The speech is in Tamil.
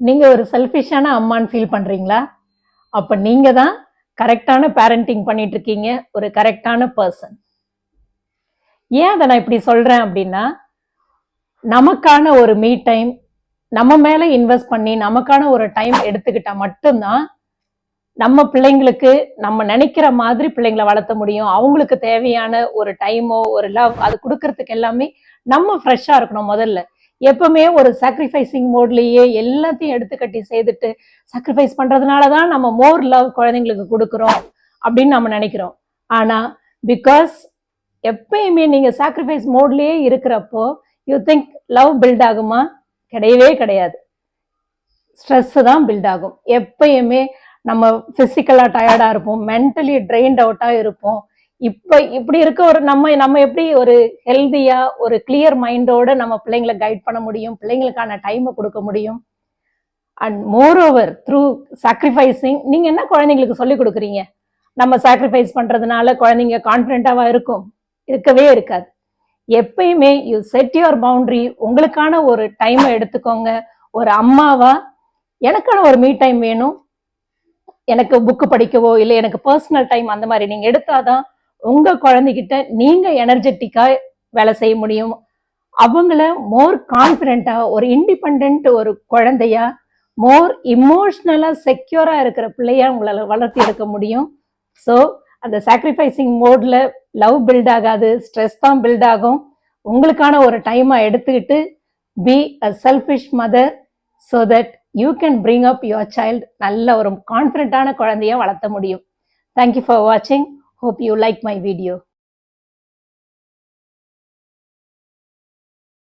நீங்க ஒரு செல்ஃபிஷான அம்மான்னு ஃபீல் பண்றீங்களா? அப்ப நீங்க தான் கரெக்டான பேரண்டிங் பண்ணிட்டு இருக்கீங்க. ஒரு கரெக்டான பர்சன். ஏன் அத நான் இப்படி சொல்றேன் அப்படின்னா, நமக்கான ஒரு மீ டைம் நம்ம மேல இன்வெஸ்ட் பண்ணி நமக்கான ஒரு டைம் எடுத்துக்கிட்டா மட்டும்தான் நம்ம பிள்ளைங்களுக்கு நம்ம நினைக்கிற மாதிரி பிள்ளைங்களை வளர்த்த முடியும். அவங்களுக்கு தேவையான ஒரு டைமோ ஒரு லவ் அது கொடுக்கறதுக்கு எல்லாமே நம்ம ஃப்ரெஷ்ஷா இருக்கணும் முதல்ல. எப்பவுமே ஒரு சாக்ரிஃபைசிங் மோட்லயே எல்லாத்தையும் எடுத்து கட்டி செய்துட்டு சாக்ரிஃபைஸ் பண்றதுனாலதான் நம்ம மோர் லவ் குழந்தைங்களுக்கு கொடுக்குறோம் அப்படின்னு நம்ம நினைக்கிறோம். ஆனா பிகாஸ் எப்பயுமே நீங்க சாக்ரிஃபைஸ் மோட்லயே இருக்கிறப்போ யூ திங்க் லவ் பில்ட் ஆகுமா? கிடையவே கிடையாது. ஸ்ட்ரெஸ் தான் பில்ட் ஆகும். எப்பயுமே நம்ம பிசிக்கலா டயர்டா இருப்போம், மென்டலி ட்ரெயின்ட் அவுட்டா இருப்போம். இப்படி இருக்க ஒரு நம்ம எப்படி ஒரு ஹெல்தியா ஒரு கிளியர் மைண்டோட நம்ம பிள்ளைங்களை கைட் பண்ண முடியும், பிள்ளைங்களுக்கான டைமை கொடுக்க முடியும். And more over through sacrificing நீங்க என்ன குழந்தைங்களுக்கு சொல்லி கொடுக்குறீங்க? நம்ம சாக்ரிஃபைஸ் பண்றதுனால குழந்தைங்க கான்பிடென்டாவா இருக்கும்? இருக்கவே இருக்காது. எப்பயுமே யூ செட் யுவர் பவுண்டரி. உங்களுக்கான ஒரு டைமை எடுத்துக்கோங்க. ஒரு அம்மாவா எனக்கான ஒரு மீ டைம் வேணும், எனக்கு புக்கு படிக்கவோ இல்லை எனக்கு பர்சனல் டைம் அந்த மாதிரி நீங்க எடுத்தாதான் உங்க குழந்தைகிட்ட நீங்க எனர்ஜெட்டிக்கா வேலை செய்ய முடியும். அவங்கள மோர் கான்பிடென்டா ஒரு இண்டிபெண்ட் ஒரு குழந்தையா மோர் இமோஷனலா செக்யூரா இருக்கிற பிள்ளையா உங்களால வளர்த்தி எடுக்க முடியும். ஸோ அந்த சாக்ரிஃபைசிங் மோட்ல லவ் பில்ட் ஆகாது, ஸ்ட்ரெஸ் தான் பில்ட் ஆகும். உங்களுக்கான ஒரு டைமை எடுத்துக்கிட்டு be a selfish mother so that you can bring up your child நல்ல ஒரு கான்ஃபிடென்ட்டான குழந்தைய வளர்த்த முடியும். தேங்க்யூ ஃபார் வாட்சிங். Hope you like my video.